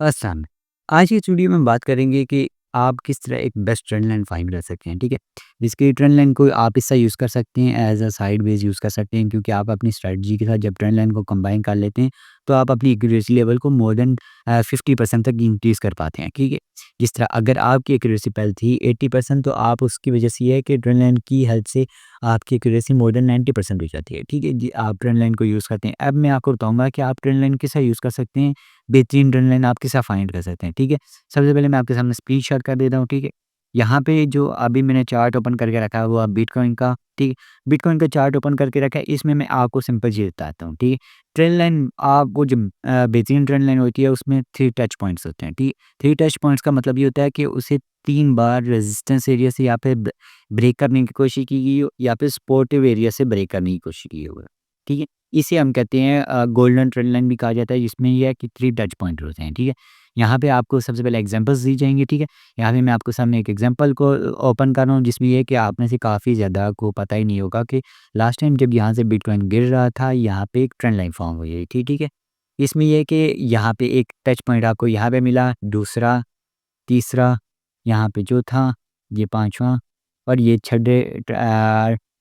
आसान। आज की इस वीडियो में हम बात करेंगे कि आप किस तरह एक बेस्ट ट्रेंड लाइन फाइंड कर सकते हैं, ठीक है? जिसकी ट्रेंड लाइन को आप हिस्सा यूज़ कर सकते हैं, as a side base use कर सकते हैं, क्योंकि आप अपनी स्ट्रैटेजी के साथ जब ट्रेंड लाइन को कंबाइन कर लेते हैं, तो आप अपनी एक्यूरेसी लेवल को मोर देन 50% तक इंक्रीज़ कर पाते हैं, ठीक है? जिस तरह अगर आपकी एक्यूरेसी पहले थी 80%, तो आप उसकी वजह से ये है कि ट्रेंड लाइन की हेल्प से आपकी एक्यूरेसी मोर देन 90% हो जाती है, ठीक है? जी, आप ट्रेंड लाइन को यूज़ करते हैं। अब मैं आपको बताऊँगा कि आप ट्रेंड लाइन कैसे यूज़ कर सकते हैं, बेहतरीन ट्रेंड लाइन आप कैसे फाइंड कर सकते हैं, ठीक है? सबसे पहले मैं आपके सामने स्क्रीनशॉट कर देता हूँ, ठीक है? यहाँ पे जो अभी मैंने चार्ट ओपन करके रखा है, वो बिटकॉइन का, ठीक है? बिटकॉइन का चार्ट ओपन करके रखा है, इसमें मैं आपको सिंपल चीज़ बताता हूँ, ठीक है? ट्रेंड लाइन आपको जब बेहतरीन ट्रेंड लाइन होती है, उसमें 3 टच पॉइंट्स होते हैं, ठीक है? 3 टच पॉइंट्स का मतलब ये होता है कि उसे 3 बार रेजिस्टेंस एरिया से या फिर ब्रेक करने की कोशिश की गई हो, या फिर सपोर्टिव एरिया से ब्रेक करने की कोशिश की हो, ठीक है? इसे हम कहते हैं गोल्डन ट्रेंड लाइन भी कहा जाता है, जिसमें ये है कि 3 टच पॉइंट होते हैं, ठीक है? यहाँ पे आपको सबसे पहले एग्ज़ाम्पल्स दी जाएँगी, ठीक है? यहाँ पे मैं आपके सामने एक एग्ज़ाम्पल को ओपन कर रहा हूँ, जिसमें ये है कि आप में से काफ़ी ज़्यादा को पता ही नहीं होगा कि लास्ट टाइम जब यहाँ से बिटकॉइन गिर रहा था, यहाँ पे एक ट्रेंड लाइन फॉर्म हुई थी, ठीक है? इसमें ये है कि यहाँ पे एक टच पॉइंट आपको यहाँ पे मिला, दूसरा, तीसरा, यहाँ पे चौथा, ये 5वाँ और ये छठे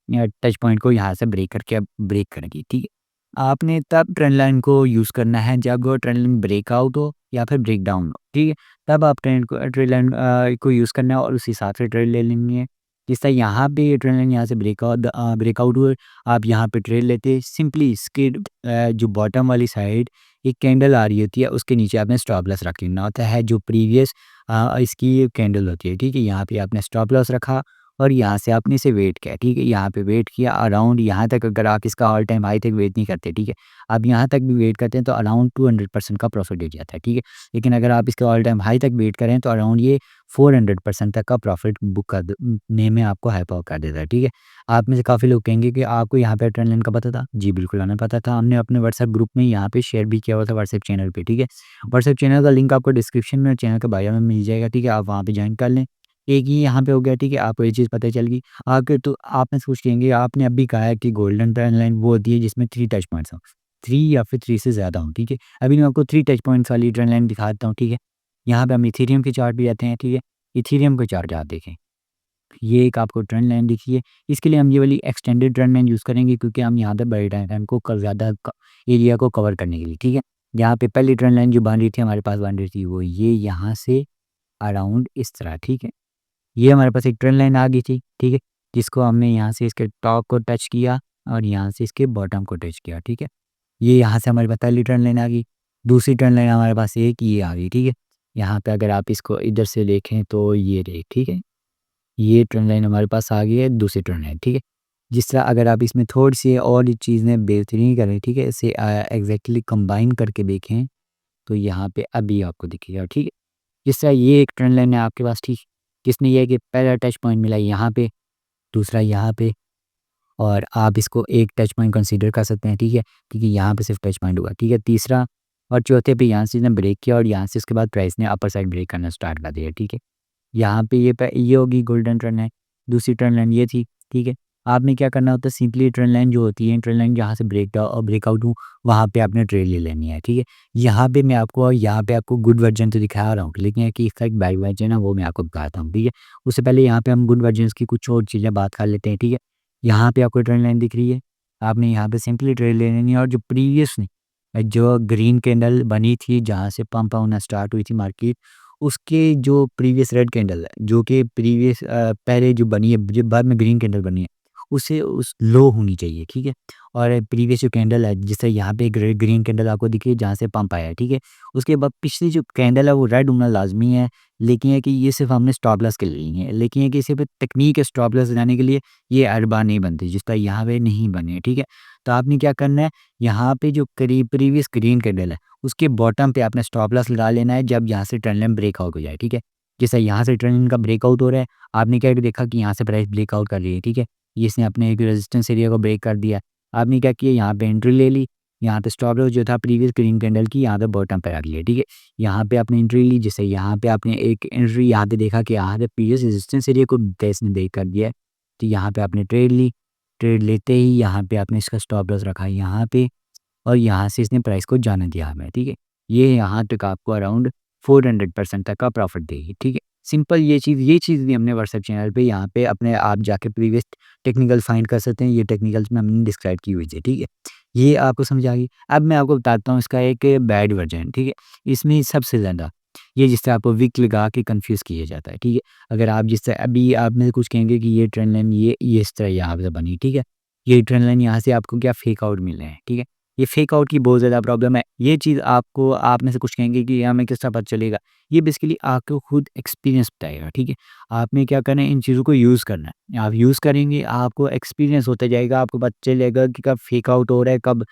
टच पॉइंट को यहाँ से ब्रेक करके अब ब्रेक करेंगे, ठीक है? आपने तब ट्रेंड लाइन को यूज़ करना है जब वो ट्रेंड लाइन ब्रेकआउट हो या फिर ब्रेक डाउन हो, ठीक है? तब आप ट्रेंड लाइन को यूज़ करना है और उस हिसाब से ट्रेड ले लेनी है। जिस तरह यहाँ पे ये ट्रेंड लाइन यहाँ से ब्रेकआउट हुए, आप यहाँ पे ट्रेड लेते सिंपली इसके जो बॉटम वाली साइड एक कैंडल आ रही होती है, उसके नीचे आपने स्टॉप लॉस रख लेना होता है, जो प्रीवियस इसकी कैंडल होती है, ठीक है? यहाँ पे आपने स्टॉप लॉस रखा और यहाँ से आपने इसे वेट किया, ठीक है? यहाँ पे वेट किया अराउंड यहाँ तक, अगर आप इसका ऑल टाइम हाई तक वेट नहीं करते, ठीक है? आप यहाँ तक भी वेट करते हैं तो अराउंड 200% का प्रॉफिट हो जाता है, ठीक है? लेकिन अगर आप इसके ऑल टाइम हाई तक वेट करें तो अराउंड ये 400% तक का प्रॉफिट बुक ने में आपको हेल्प आउट कर देता है, ठीक है? आप में से काफ़ी लोग कहेंगे कि आपको यहाँ पे ट्रेंड लाइन का पता था? जी बिल्कुल, हमें पता था। हमने अपने व्हाट्सएप ग्रुप में यहाँ पे शेयर भी किया हुआ था, व्हाट्सएप चैनल पे, ठीक है? व्हाट्सएप चैनल का लिंक आपको डिस्क्रिप्शन में और चैनल के बायो में मिल जाएगा, ठीक है? आप वहाँ पे जॉइन कर लें। एक ये यहाँ पे हो गया, ठीक है? आपको ये चीज़ पता चल गई। आगे तो आप में से पूछेंगे, आपने अभी कहा है कि गोल्डन ट्रेंड लाइन वो होती है जिसमें 3 टच पॉइंट्स हों, 3 या फिर 3 से ज़्यादा हों, ठीक है? अभी मैं आपको 3 टच पॉइंट्स वाली ट्रेंड लाइन दिखाता हूँ, ठीक है? यहाँ पे हम इथेरियम के चार्ट भी आते हैं, ठीक है? इथेरियम के चार्ट आप देखें। ये एक आपको ट्रेंड लाइन दिखी है। इसके लिए हम ये वाली एक्सटेंडेड ट्रेंड लाइन यूज़ करेंगे, क्योंकि हम यहाँ पे बड़े टाइम को ज़्यादा एरिया को कवर करने के लिए, ठीक है? यहाँ पे पहली ट्रेंड लाइन जो बन रही थी, हमारे पास बन रही थी, वो ये यहाँ से अराउंड इस तरह, ठीक है? ये हमारे पास एक ट्रेंड लाइन आ गई थी, ठीक है? जिसको हमने यहाँ से इसके टॉप को टच किया और यहाँ से इसके बॉटम को टच किया, ठीक है? ये यहाँ से हमारे पास पहली ट्रेंड लाइन आ गई। दूसरी ट्रेंड लाइन हमारे पास एक ये आ गई, ठीक है? यहाँ पे अगर आप इसको इधर से देखें तो ये रही, ठीक है? ये ट्रेंड लाइन हमारे पास आ गई है, दूसरी ट्रेंड लाइन, ठीक है? जिस तरह अगर आप इसमें थोड़ी-सी और ये चीज़ें बेहतरीन करें, ठीक है? इसे एग्ज़ैक्टली कंबाइन करके देखें, तो यहाँ पे अभी आपको दिखेगा, ठीक है? जिस तरह ये एक ट्रेंड लाइन है आपके पास, ठीक? जिसमें ये है कि पहला टच पॉइंट मिला यहाँ पे, दूसरा यहाँ पे, और आप इसको एक टच पॉइंट कंसीडर कर सकते हैं, ठीक है? क्योंकि यहाँ पे सिर्फ टच पॉइंट हुआ, ठीक है? तीसरा और चौथे पे यहाँ से इसने ब्रेक किया और यहाँ से उसके बाद प्राइस ने अपर साइड ब्रेक करना स्टार्ट कर दिया, ठीक है? यहाँ पे ये होगी गोल्डन ट्रेंड लाइन, दूसरी ट्रेंड लाइन ये थी, ठीक है? आपने क्या करना होता है, सिंपली ट्रेंड लाइन जो होती है, ट्रेंड लाइन जहाँ से ब्रेकआउट हो, वहाँ पे आपने ट्रेड ले लेनी है, ठीक है? यहाँ पे आपको गुड वर्जन तो दिखा रहा हूँ, लेकिन है कि इसका एक बैड वर्जन है, वो मैं आपको बताता हूँ, ठीक है? उससे पहले यहाँ पे हम गुड वर्जन्स की कुछ और चीज़ें बात कर लेते हैं, ठीक है? यहाँ पे आपको ट्रेंड लाइन दिख रही है, आपने यहाँ पे सिंपली ट्रेड ले लेनी है, और जो प्रीवियसली जो ग्रीन कैंडल बनी थी, जहाँ से पंप होना स्टार्ट हुई थी मार्केट, उसके जो प्रीवियस रेड कैंडल है, जो कि पहले जो बनी है, जो बाद में ग्रीन कैंडल बनी है, उसे उस लो होनी चाहिए, ठीक है? और प्रीवियस जो कैंडल है, जैसे यहाँ पे ग्रीन कैंडल आपको दिखी है, जहाँ से पंप आया है, ठीक है? उसके बाद पिछली जो कैंडल है, वो रेड होना लाज़मी है, लेकिन है कि ये सिर्फ़ हमने स्टॉप लॉस के लिए ली है, लेकिन है कि सिर्फ़ टेक्नीक है स्टॉप लॉस लगाने के लिए, ये हर बार नहीं बनती, जिस तरह यहाँ पे नहीं बनी है, ठीक है? तो आपने क्या करना है, यहाँ पे जो प्रीवियस ग्रीन कैंडल है, उसके बॉटम पे आपने स्टॉप लॉस लगा लेना है, जब यहाँ से ट्रेंड लाइन ब्रेकआउट हो जाए, ठीक है? जैसे यहाँ से ट्रेंड लाइन का ब्रेकआउट हो रहा है, आपने क्या देखा कि यहाँ से प्राइस ब्रेकआउट कर रही है, ठीक है? ये इसने अपने एक रेजिस्टेंस एरिया को ब्रेक कर दिया। आपने क्या किया, यहाँ पे एंट्री ले ली, यहाँ पे स्टॉप लॉस जो था प्रीवियस ग्रीन कैंडल की, यहाँ पे बॉटम पे रख लिया, ठीक है? यहाँ पे आपने एंट्री ली, जैसे यहाँ पे आपने एक एंट्री यहाँ पे देखा कि यहाँ पे प्रीवियस रेजिस्टेंस एरिया को इसने ब्रेक कर दिया है, तो यहाँ पे आपने ट्रेड ली। ट्रेड लेते ही यहाँ पे आपने इसका स्टॉप लॉस रखा यहाँ पे, और यहाँ से इसने प्राइस को जाने दिया हमें, ठीक है? ये यहाँ तक आपको अराउंड 400% तक का प्रॉफ़िट देगी, ठीक है? सिंपल ये चीज़ भी हमने व्हाट्सएप चैनल पे यहाँ पे अपने आप जाके प्रीवियस टेक्निकल फाइंड कर सकते हैं, ये टेक्निकल्स में हमने डिस्क्राइब की हुई थी, ठीक है? ये आपको समझ आ गई। अब मैं आपको बताता हूँ इसका एक बैड वर्ज़न, ठीक है? इसमें सबसे ज़्यादा ये जिससे आपको विक लगा के कन्फ्यूज़ किया जाता है, ठीक है? अगर आप जिससे अभी आप में से कुछ कहेंगे कि ये ट्रेंड लाइन ये इस तरह यहाँ से बनी, ठीक है? ये ट्रेंड लाइन यहाँ से आपको क्या फेक आउट मिल रहे हैं, ठीक है? ये फेक आउट की बहुत ज़्यादा प्रॉब्लम है। ये चीज़ आपको आप में से कुछ कहेंगे कि हमें किस तरह पता चलेगा? ये बेसिकली आपको खुद एक्सपीरियंस बताएगा, ठीक है? आपने क्या करना है, इन चीज़ों को यूज़ करना है। आप यूज़ करेंगे, आपको एक्सपीरियंस होता जाएगा, आपको पता चलेगा कि कब फेक आउट हो रहा है, कब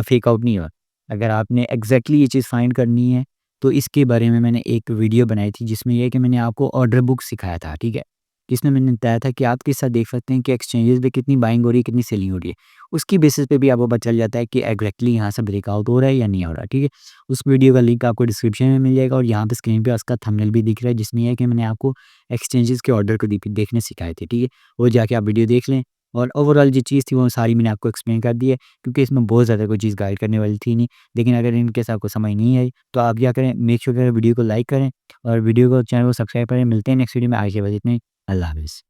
फेक आउट नहीं हो रहा। अगर आपने एग्ज़ैक्टली ये चीज़ फाइंड करनी है, तो इसके बारे में मैंने एक वीडियो बनाई थी, जिसमें ये है कि मैंने आपको ऑर्डर बुक सिखाया था, ठीक है? जिसमें मैंने बताया था कि आप किस तरह देख सकते हैं कि एक्सचेंजेस पे कितनी बाइंग हो रही है, कितनी सेलिंग हो रही है। उसकी बेसिस पे भी आपको पता चल जाता है कि एग्ज़ैक्टली यहाँ से ब्रेकआउट हो रहा है या नहीं हो रहा, ठीक है? उस वीडियो का लिंक आपको डिस्क्रिप्शन में मिल जाएगा और यहाँ पे स्क्रीन पे उसका थंबनेल भी दिख रहा है, जिसमें ये है कि मैंने आपको एक्सचेंजेस के ऑर्डर को देखने सिखाए थे, ठीक है? वो जाके आप वीडियो देख लें और ओवरऑल जो चीज़ थी वो सारी मैंने आपको एक्सप्लेन कर दी है, क्योंकि इसमें बहुत ज़्यादा कोई चीज़ गाइड करने वाली थी नहीं। लेकिन अगर इन केस आपको समझ नहीं आई, तो आप क्या करें, मेक श्योर वीडियो को लाइक करें और वीडियो को चैनल को सब्सक्राइब करें। मिलते हैं नेक्स्ट वीडियो में, आज के बस इतना ही। अल्लाह हाफ़िज़।